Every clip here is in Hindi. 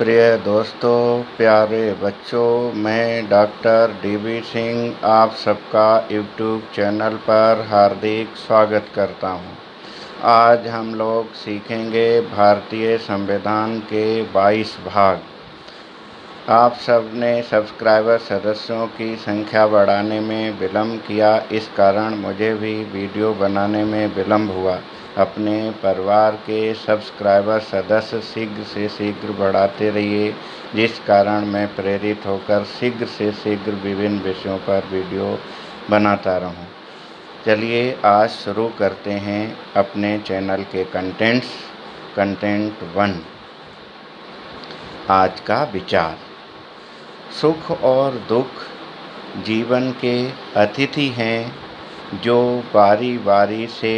प्रिय दोस्तों, प्यारे बच्चों, मैं डॉक्टर DB सिंह आप सबका यूट्यूब चैनल पर हार्दिक स्वागत करता हूं। आज हम लोग सीखेंगे भारतीय संविधान के 22 भाग। आप सब ने सब्सक्राइबर सदस्यों की संख्या बढ़ाने में विलम्ब किया, इस कारण मुझे भी वीडियो बनाने में विलम्ब हुआ। अपने परिवार के सब्सक्राइबर सदस्य शीघ्र से शीघ्र बढ़ाते रहिए, जिस कारण मैं प्रेरित होकर शीघ्र से शीघ्र विभिन्न विषयों पर वीडियो बनाता रहूं। चलिए आज शुरू करते हैं अपने चैनल के कंटेंट 1। आज का विचार: सुख और दुख जीवन के अतिथि हैं जो बारी बारी से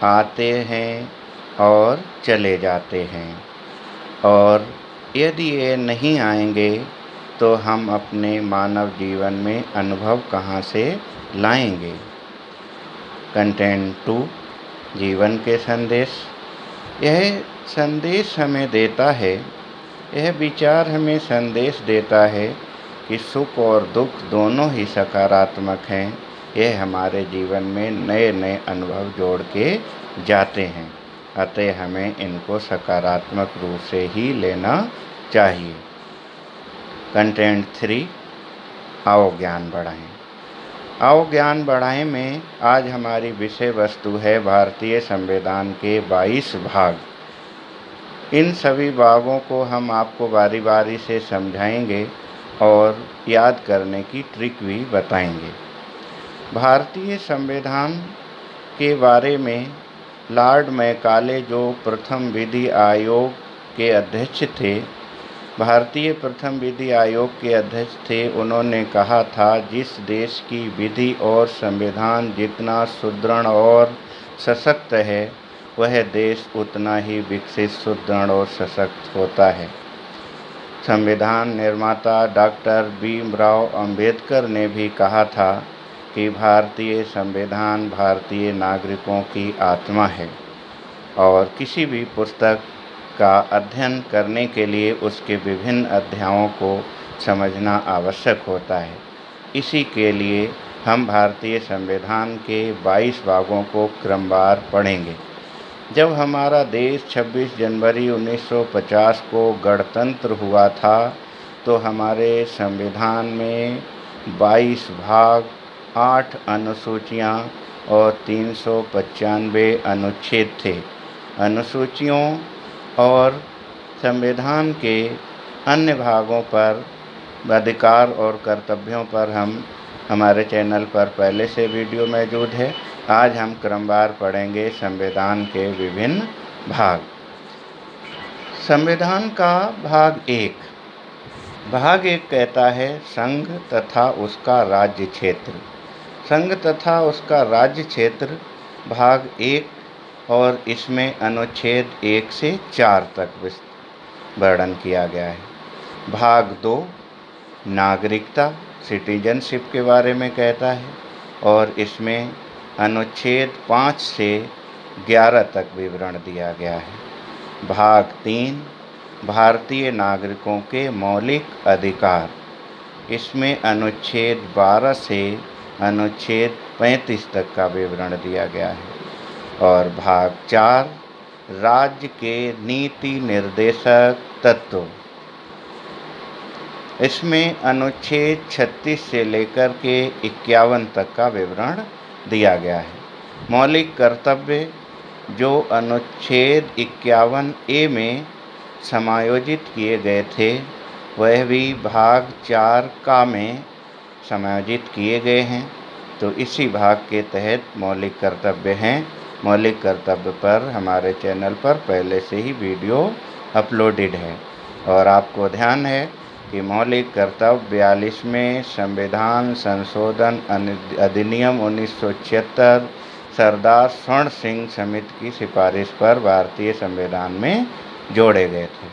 आते हैं और चले जाते हैं, और यदि ये नहीं आएंगे तो हम अपने मानव जीवन में अनुभव कहाँ से लाएंगे। कंटेंट 2, जीवन के संदेश। यह संदेश हमें देता है, यह विचार हमें संदेश देता है कि सुख और दुख दोनों ही सकारात्मक हैं। यह हमारे जीवन में नए नए अनुभव जोड़ के जाते हैं, अतः हमें इनको सकारात्मक रूप से ही लेना चाहिए। कंटेंट 3, आओ ज्ञान बढ़ाएं। आओ ज्ञान बढ़ाएं में आज हमारी विषय वस्तु है भारतीय संविधान के 22 भाग। इन सभी भागों को हम आपको बारी बारी से समझाएंगे और याद करने की ट्रिक भी बताएंगे। भारतीय संविधान के बारे में लॉर्ड मैकाले, जो प्रथम विधि आयोग के अध्यक्ष थे, भारतीय प्रथम विधि आयोग के अध्यक्ष थे, उन्होंने कहा था, जिस देश की विधि और संविधान जितना सुदृढ़ और सशक्त है, वह देश उतना ही विकसित, सुदृढ़ और सशक्त होता है। संविधान निर्माता डॉक्टर भीमराव अंबेडकर ने भी कहा था कि भारतीय संविधान भारतीय नागरिकों की आत्मा है, और किसी भी पुस्तक का अध्ययन करने के लिए उसके विभिन्न अध्यायों को समझना आवश्यक होता है। इसी के लिए हम भारतीय संविधान के 22 भागों को क्रमवार पढ़ेंगे। जब हमारा देश 26 जनवरी 1950 को गणतंत्र हुआ था, तो हमारे संविधान में 22 भाग, 8 अनुसूचियाँ और 395 अनुच्छेद थे। अनुसूचियों और संविधान के अन्य भागों पर, अधिकार और कर्तव्यों पर हमारे चैनल पर पहले से वीडियो मौजूद है। आज हम क्रमवार पढ़ेंगे संविधान के विभिन्न भाग। संविधान का भाग 1। भाग 1 कहता है संघ तथा उसका राज्य क्षेत्र। संघ तथा उसका राज्य क्षेत्र भाग 1, और इसमें अनुच्छेद 1 से 4 तक वर्णन किया गया है। भाग 2 नागरिकता, सिटीजनशिप के बारे में कहता है, और इसमें अनुच्छेद 5 से 11 तक विवरण दिया गया है। भाग 3 भारतीय नागरिकों के मौलिक अधिकार, इसमें अनुच्छेद 12 से अनुच्छेद 35 तक का विवरण दिया गया है। और भाग 4 राज्य के नीति निर्देशक तत्व, इसमें अनुच्छेद 36 से लेकर के 51 तक का विवरण दिया गया है। मौलिक कर्तव्य, जो अनुच्छेद 51A में समायोजित किए गए थे, वह भी भाग 4 का में समायोजित किए गए हैं। तो इसी भाग के तहत मौलिक कर्तव्य हैं। मौलिक कर्तव्य पर हमारे चैनल पर पहले से ही वीडियो अपलोडेड है, और आपको ध्यान है कि मौलिक कर्तव्य 42वें संविधान संशोधन अधिनियम 1976 सरदार स्वर्ण सिंह समिति की सिफारिश पर भारतीय संविधान में जोड़े गए थे।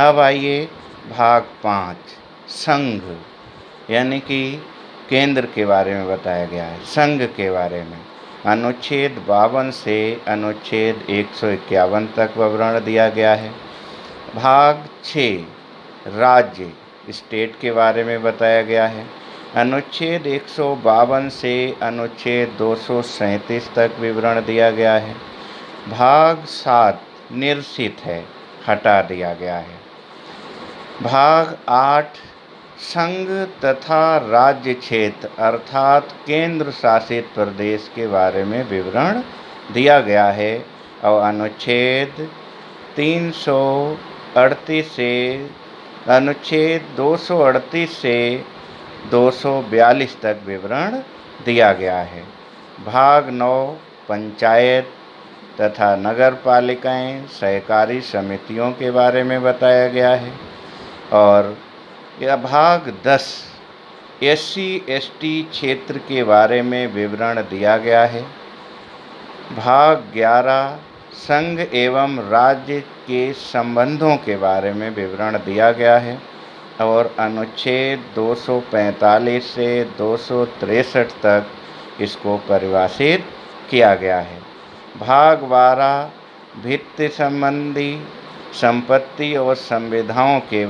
अब आइए भाग 5 संघ, यानी कि केंद्र के बारे में बताया गया है। संघ के बारे में अनुच्छेद 52 से अनुच्छेद 151 तक विवरण दिया गया है। भाग 6 राज्य स्टेट के बारे में बताया गया है। अनुच्छेद 152 से अनुच्छेद 237 तक विवरण दिया गया है। भाग 7 निरसित है, हटा दिया गया है। भाग 8 संघ तथा राज्य क्षेत्र अर्थात केंद्र शासित प्रदेश के बारे में विवरण दिया गया है और अनुच्छेद 338 से अनुच्छेद 238 से 242 तक विवरण दिया गया है। भाग 9 पंचायत तथा नगर पालिकाएँ सहकारी समितियों के बारे में बताया गया है। और यह भाग 10 SC/ST क्षेत्र के बारे में विवरण दिया गया है। भाग 11 संघ एवं राज्य के संबंधों के बारे में विवरण दिया गया है और अनुच्छेद 245 से 263 तक इसको परिभाषित किया गया है। भाग 12 भित्ति संबंधी संपत्ति और संविदाओं के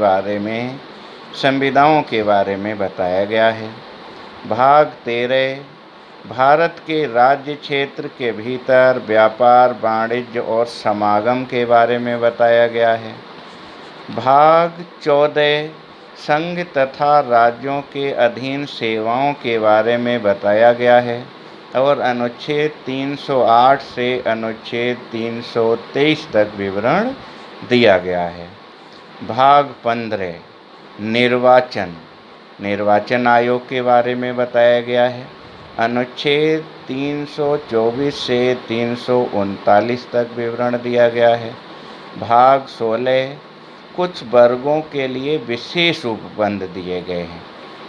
बारे में बताया गया है। भाग 13 भारत के राज्य क्षेत्र के भीतर व्यापार वाणिज्य और समागम के बारे में बताया गया है। भाग 14 संघ तथा राज्यों के अधीन सेवाओं के बारे में बताया गया है और अनुच्छेद 308 से अनुच्छेद 323 तक विवरण दिया गया है। भाग 15 निर्वाचन आयोग के बारे में बताया गया है। अनुच्छेद 324 से 339 तक विवरण दिया गया है। भाग 16 कुछ वर्गों के लिए विशेष उपबंध दिए गए हैं।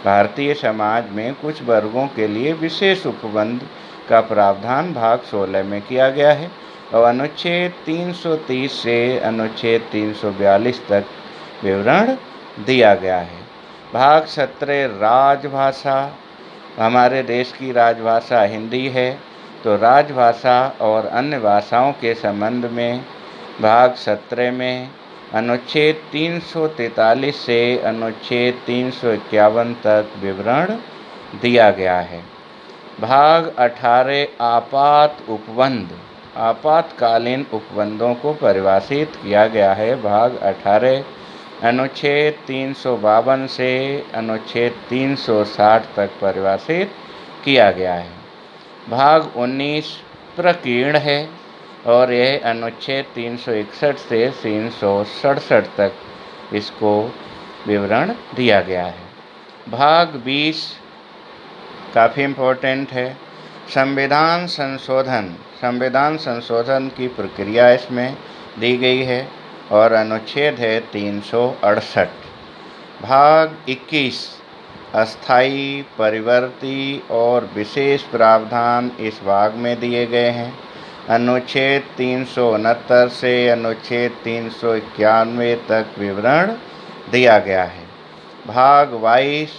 भारतीय समाज में कुछ वर्गों के लिए विशेष उपबंध का प्रावधान भाग 16 में किया गया है और अनुच्छेद 330 से अनुच्छेद 342 तक विवरण दिया गया है। भाग 17 राजभाषा, हमारे देश की राजभाषा हिंदी है, तो राजभाषा और अन्य भाषाओं के संबंध में भाग 17 में अनुच्छेद 343 से अनुच्छेद 351 तक विवरण दिया गया है। भाग 18 आपातकालीन उपबंधों को परिभाषित किया गया है। भाग 18 अनुच्छेद 352 से अनुच्छेद 360 तक परिभाषित किया गया है। भाग 19 प्रकीर्ण है और यह अनुच्छेद 361 से 367 तक इसको विवरण दिया गया है। भाग 20 काफ़ी इम्पोर्टेंट है। संविधान संशोधन की प्रक्रिया इसमें दी गई है और अनुच्छेद है 368। भाग 21 अस्थायी, परिवर्ती और विशेष प्रावधान इस भाग में दिए गए हैं। अनुच्छेद 369 से अनुच्छेद 391 तक विवरण दिया गया है। भाग 22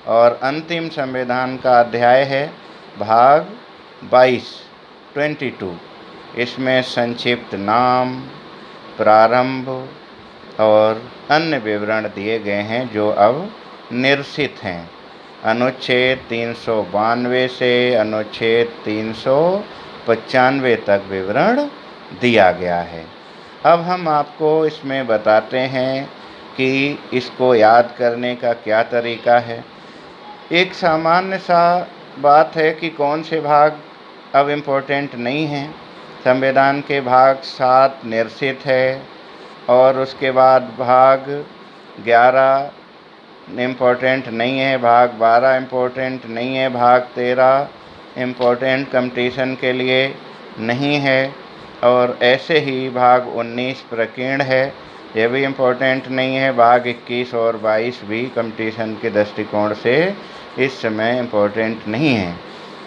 और अंतिम संविधान का अध्याय है भाग 22 इसमें संक्षिप्त नाम, प्रारंभ और अन्य विवरण दिए गए हैं जो अब निरसित हैं। अनुच्छेद 392 से अनुच्छेद 395 तक विवरण दिया गया है। अब हम आपको इसमें बताते हैं कि इसको याद करने का क्या तरीका है। एक सामान्य सा बात है कि कौन से भाग अब इम्पोर्टेंट नहीं हैं। संविधान के भाग 7 निरसित है और उसके बाद भाग 11 इम्पोर्टेंट नहीं है, भाग 12 इम्पोर्टेंट नहीं है, भाग 13 इम्पोर्टेंट कंपटीशन के लिए नहीं है और ऐसे ही भाग 19 प्रकीर्ण है, यह भी इम्पोर्टेंट नहीं है। भाग 21 और 22 भी कंपटीशन के दृष्टिकोण से इस समय इम्पोर्टेंट नहीं है।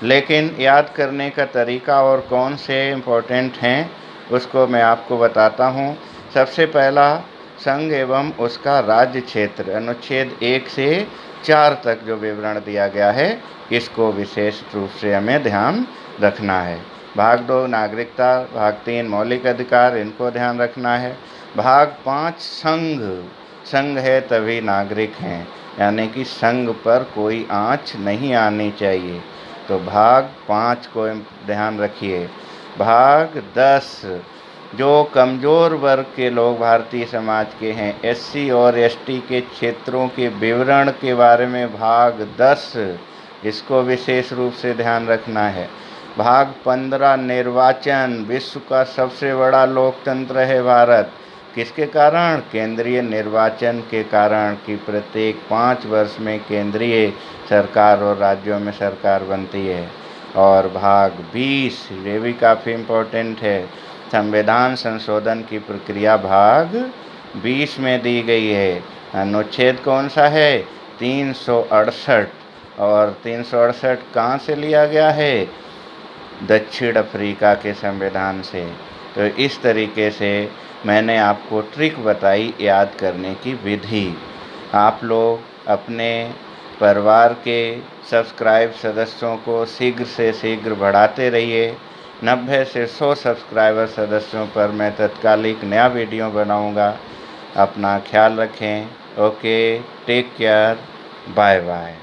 लेकिन याद करने का तरीका और कौन से इम्पोर्टेंट हैं उसको मैं आपको बताता हूँ। सबसे पहला संघ एवं उसका राज्य क्षेत्र, अनुच्छेद 1 से 4 तक जो विवरण दिया गया है इसको विशेष रूप से हमें ध्यान रखना है। भाग 2 नागरिकता, भाग 3 मौलिक अधिकार, इनको ध्यान रखना है। भाग 5 संघ संघ है तभी नागरिक हैं, यानी कि संघ पर कोई आँच नहीं आनी चाहिए। तो भाग 5 को ध्यान रखिए। भाग 10, जो कमज़ोर वर्ग के लोग भारतीय समाज के हैं, एससी और एसटी के क्षेत्रों के विवरण के बारे में भाग 10, इसको विशेष रूप से ध्यान रखना है। भाग 15, निर्वाचन। विश्व का सबसे बड़ा लोकतंत्र है भारत। किसके कारण? केंद्रीय निर्वाचन के कारण, कि प्रत्येक 5 वर्ष में केंद्रीय सरकार और राज्यों में सरकार बनती है। और भाग 20, ये भी काफ़ी इम्पोर्टेंट है, संविधान संशोधन की प्रक्रिया भाग 20 में दी गई है। अनुच्छेद कौन सा है? 368। और 368 कहाँ से लिया गया है? दक्षिण अफ्रीका के संविधान से। तो इस तरीके से मैंने आपको ट्रिक बताई याद करने की विधि। आप लोग अपने परिवार के सब्सक्राइब सदस्यों को शीघ्र से शीघ्र बढ़ाते रहिए। 90 से 100 सब्सक्राइबर सदस्यों पर मैं तत्कालिक नया वीडियो बनाऊंगा। अपना ख्याल रखें। Okay, take care, bye bye.